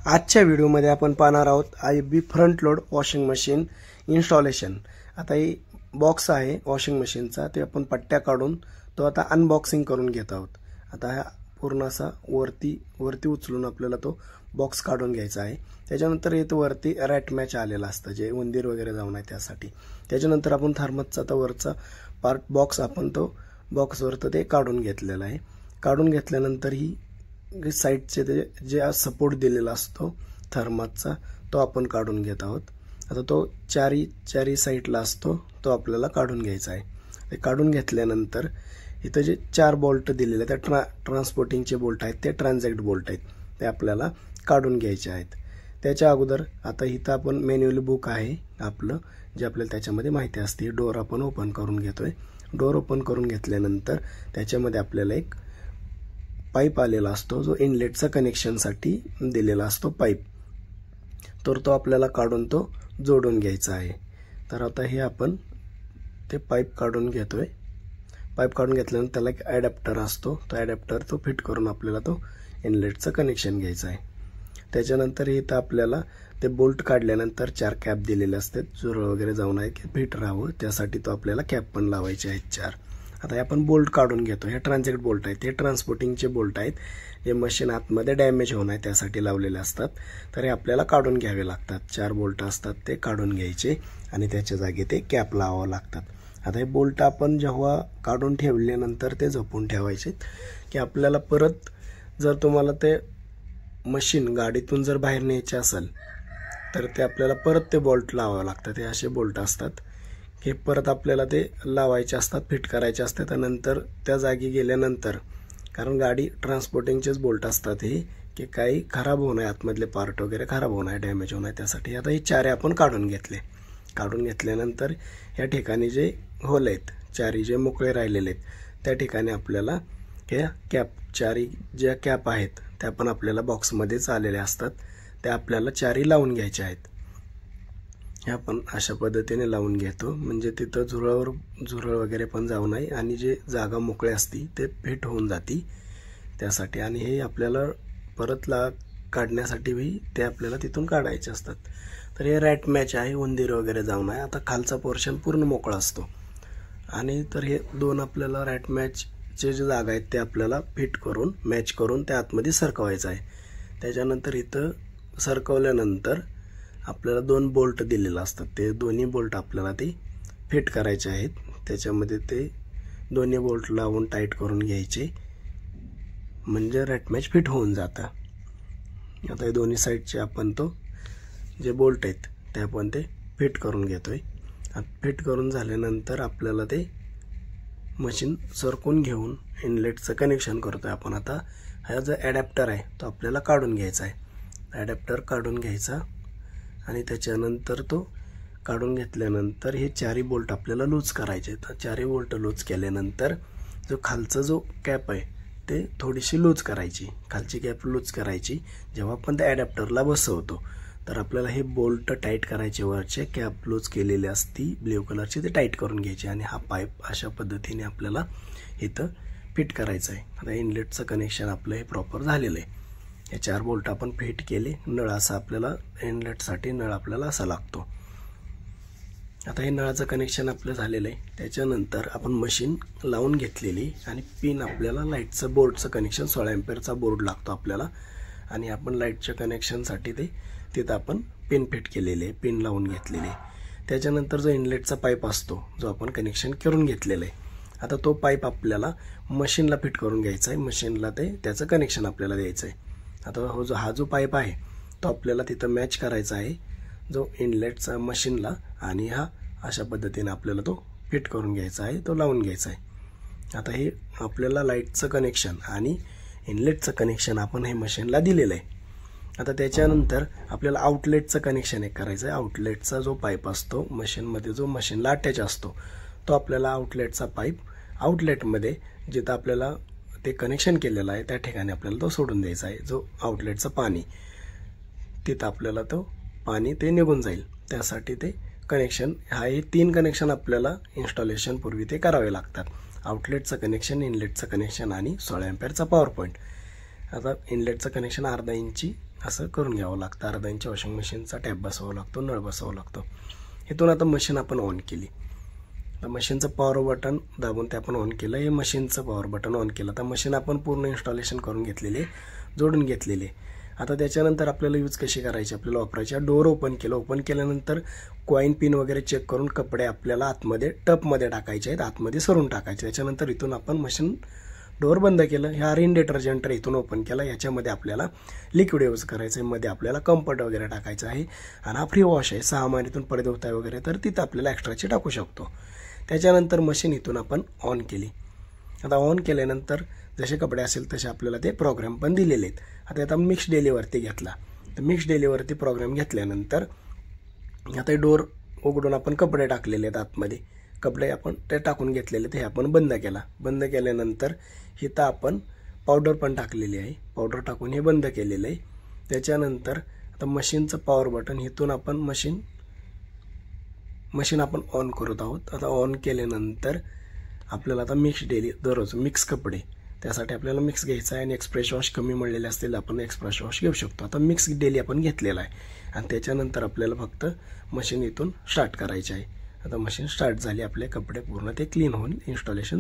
आजच्या व्हिडिओमध्ये आपण पाहणार आहोत IFB front load washing machine installation. आता ही बॉक्स आहे वॉशिंग मशीनचा, ते आपण पट्ट्या काढून तो आता अनबॉक्सिंग करून घेत आहोत। आता हा पूर्ण असा वरती उचलून आपल्याला तो बॉक्स काढून घ्यायचा आहे। त्याच्यानंतर इथे वरती रॅट मॅच आलेला असतं, जे उंदीर वगैरे जाऊ नये त्यासाठी। त्याच्यानंतर आपण थर्मसचा तो वरचा पार्ट बॉक्स आपण तो बॉक्सवरती ते काढून घेतलेला आहे। काढून घेतल्यानंतर ही साइडचे ते जे सपोर्ट दिलेला असतो थर्मसचा तो आपण काढून घेत आहोत। आता तो चारी साइडला असतो तो आपल्याला काढून घ्यायचा आहे। ते काढून घेतल्यानंतर इथे जे 4 बोल्ट दिलेले आहेत, ट्रान्सपोर्टिंगचे बोल्ट आहेत, ते ट्रान्झॅक्ट बोल्ट आहेत, ते आपल्याला काढून घ्यायचे आहेत। त्याच्या अगोदर आता इथं आपण मॅन्युअल बुक आहे आपलं, जे आपल्याला त्याच्यामध्ये माहिती असते। डोर आपण ओपन करून घेतोय। डोर ओपन करून घेतल्यानंतर त्याच्यामध्ये आपल्याला एक पाईप आलेला असतो, जो इनलेटचा कनेक्शनसाठी दिलेला असतो पाईप, तर तो आपल्याला काढून तो जोडून घ्यायचा आहे। तर आता हे आपण ते पाईप काढून घेतोय। पाईप काढून घेतल्यानंतर त्याला एक ॲडॅप्टर असतो, तो ॲडॅप्टर तो फिट करून आपल्याला तो इनलेटचं कनेक्शन घ्यायचं आहे। त्याच्यानंतर इथं आपल्याला ते बोल्ट काढल्यानंतर 4 कॅप दिलेले असतात, झुरळ वगैरे जाऊ नये की फिट राहावं, त्यासाठी तो आपल्याला कॅप पण लावायचे आहेत 4। आता आपण बोल्ट काढून घेतो। हे ट्रान्झॅक्ट बोल्ट आहेत, हे ट्रान्सपोर्टिंगचे बोल्ट आहेत, जे मशीन आतमध्ये डॅमेज होऊ नये त्यासाठी लावलेले असतात। तर हे आपल्याला काढून घ्यावे लागतात। 4 बोल्ट असतात, ते काढून घ्यायचे आणि त्याच्या जागी ते कॅप लावावं लागतात। आता हे बोल्ट आपण जेव्हा काढून ठेवल्यानंतर ते जपून ठेवायचे, की आपल्याला परत जर तुम्हाला ते मशीन गाडीतून जर बाहेर न्यायचे असेल तर ते आपल्याला परत ते बोल्ट लावावे लागतात। हे असे बोल्ट असतात, हे परत आपल्याला ते लावायचे असतात, फिट करायचे असतात। त्यानंतर त्या जागी गेल्यानंतर, कारण गाडी ट्रान्सपोर्टिंगचेच बोल्ट असतात हे, की काही खराब होऊ नये, आतमधले पार्ट वगैरे खराब होऊ नये, डॅमेज होऊ नये त्यासाठी। आता हे 4 आपण काढून घेतले। काढून घेतल्यानंतर या ठिकाणी जे होल आहेत, 4 जे मोकळे राहिलेले आहेत, त्या ठिकाणी आपल्याला हे कॅप 4 ज्या कॅप आहेत त्या पण आपल्याला बॉक्समध्येच आलेल्या असतात, त्या आपल्याला 4 लावून घ्यायच्या आहेत। हे आपण अशा पद्धतीने लावून घेतो, म्हणजे तिथं झुरळ वगैरे पण जाऊ नये आणि जे जागा मोकळी असती ते फिट होऊन जाती त्यासाठी। आणि हे आपल्याला परत काढण्यासाठी भी ते आपल्याला तिथून काढायचे असतात। तर हे रॅट मॅच आहे, उंदीर वगैरे जाऊ नये। आता खालचा पोर्शन पूर्ण मोकळा असतो आणि तर हे 2 आपल्याला रॅट मॅचचे जे जागा आहेत ते आपल्याला फिट करून मॅच करून त्या आतमध्ये सरकवायचं आहे। त्याच्यानंतर इथं सरकवल्यानंतर आपल्याला 2 बोल्ट दिलेले असतात, ते दोन्ही बोल्ट आपल्याला ते फिट करायचे आहेत। त्याच्यामध्ये ते दोन्ही बोल्ट लावून टाईट करून घ्यायचे, म्हणजे रॅट मॅच फिट होऊन जातं। आता हे दोन्ही साईडचे आपण तो जे बोल्ट आहेत ते आपण ते फिट करून घेतोय। फिट करून झाल्यानंतर आपल्याला ते मशीन सरकून घेऊन इनलेटचं कनेक्शन करतोय आपण। आता हा जो ॲडॅप्टर आहे तो आपल्याला काढून घ्यायचा आहे। ॲडॅप्टर काढून घ्यायचा आणि त्याच्यानंतर तो काढून घेतल्यानंतर हे 4 बोल्ट आपल्याला लूज करायचे। तर 4 बोल्ट लूज केल्यानंतर जो खालचा जो कॅप आहे ते थोडीशी लूज करायची, खालची कॅप लूज करायची। जेव्हा आपण त्या ॲडॅप्टरला बसवतो तर आपल्याला हे बोल्ट टाईट करायचे, वरचे कॅप लूज केलेली असती ब्ल्यू कलरची, ते टाईट करून घ्यायचे आणि हा पाईप अशा पद्धतीने आपल्याला इथं फिट करायचं आहे। आता इनलेटचं कनेक्शन आपलं हे प्रॉपर झालेलं आहे। हे 4 बोल्ट आपण फिट केले। नळ असा आपल्याला इनलेटसाठी नळ आपल्याला असा लागतो। आता हे नळाचं कनेक्शन आपलं झालेलं आहे। त्याच्यानंतर आपण मशीन लावून घेतलेली आणि पिन आपल्याला लाईटचं बोर्डचं कनेक्शन 16 एम्पियरचा बोर्ड लागतो आपल्याला, आणि आपण लाईटच्या कनेक्शनसाठी ते तिथं आपण पिन फिट केलेले आहे, पिन लावून घेतलेले। त्याच्यानंतर जो इनलेटचा पाईप असतो जो आपण कनेक्शन करून घेतलेला आहे, आता तो पाईप आपल्याला मशीनला फिट करून घ्यायचा आहे। मशीनला त्याचं कनेक्शन आपल्याला द्यायचं आहे। आता हा जो पाईप आहे तो आपल्याला तिथं मॅच करायचा आहे, जो इनलेटचा मशीनला, आणि हा अशा पद्धतीने आपल्याला तो फिट करून घ्यायचा आहे, तो लावून घ्यायचा आहे। आता हे आपल्याला लाईटचं कनेक्शन आणि इनलेटचं कनेक्शन आपण हे मशीनला दिलेलं आहे। आता त्याच्यानंतर आपल्याला आउटलेटचं कनेक्शन एक करायचं आहे। आउटलेटचा जो पाईप असतो मशीनमध्ये, जो मशीनला अटॅच असतो, तो आपल्याला आउटलेटचा पाईप आउटलेटमध्ये जिथं आपल्याला ते कनेक्शन केलेलं आहे त्या ठिकाणी आपल्याला तो सोडून द्यायचा आहे। जो आउटलेटचं पाणी तिथं आपल्याला तो पाणी ते निघून जाईल, त्यासाठी ते कनेक्शन, हा हे 3 कनेक्शन आपल्याला इन्स्टॉलेशन पूर्वी ते करावे लागतात। आउटलेटचं कनेक्शन, इनलेटचं कनेक्शन आणि 16 एम्पियरचा पॉवर पॉईंट। आता इनलेटचं कनेक्शन अर्धा इंची असं करून घ्यावं लागतं. अर्धा इंच वॉशिंग मशीनचा टॅप बसवावा लागतो, नळ बसवावा लागतो. इथून आता मशीन आपण ऑन केली. आता मशीनचं पॉवर बटन दाबून ते आपण ऑन केलं. हे मशीनचं पॉवर बटन ऑन केलं. आता मशीन आपण पूर्ण इन्स्टॉलेशन करून घेतलेले, जोडून घेतलेले. आता त्याच्यानंतर आपल्याला यूज कशी करायची, आपल्याला वापरायची. डोअर ओपन केलं. ओपन केल्यानंतर कॉईन पिन वगैरे चेक करून कपडे आपल्याला आतमध्ये टपमध्ये टाकायचे आहेत, आतमध्ये सरून टाकायचे. त्याच्यानंतर इथून आपण मशीन डोअर बंद केलं. ह्या रिन डिटर्जंट इथून ओपन केला. याच्यामध्ये आपल्याला लिक्विड यूज करायचं आहे, मध्ये आपल्याला कम्फर्ट वगैरे टाकायचं आहे. आणि हा फ्री वॉश आहे. 6 महिन्यातून पडदे होताय वगैरे तर तिथं आपल्याला एक्स्ट्राचे टाकू शकतो. त्याच्यानंतर मशीन इथून आपण ऑन केली. आता ऑन केल्यानंतर जसे कपडे असेल तसे आपल्याला ते प्रोग्राम पण दिलेले आहेत. आता मिक्स डेलीवरती घेतला. तर मिक्स डेलीवरती प्रोग्राम घेतल्यानंतर आता डोअर उघडून आपण कपडे टाकलेले आहेत आतमध्ये. कपडे आपण ते टाकून घेतलेले ते आपण बंद केला. बंद केल्यानंतर इथं आपण पावडर पण टाकलेली आहे. पावडर टाकून हे बंद केलेलं आहे. त्याच्यानंतर आता मशीनचं पॉवर बटन इथून आपण मशीन आपण ऑन करत आहोत. आता ऑन केल्यानंतर आपल्याला आता मिक्स डेली दररोज मिक्स कपडे, त्यासाठी आपल्याला मिक्स घ्यायचा आहे. आणि एक्सप्रेस वॉश कमी मिळलेले असतील आपण एक्सप्रेस वॉश घेऊ शकतो. आता मिक्स डेली आपण घेतलेला आहे. आणि त्याच्यानंतर आपल्याला फक्त मशीन इथून स्टार्ट करायची आहे. आता मशीन स्टार्ट झाली. आपले कपडे पूर्ण ते क्लीन होऊन इन्स्टॉलेशन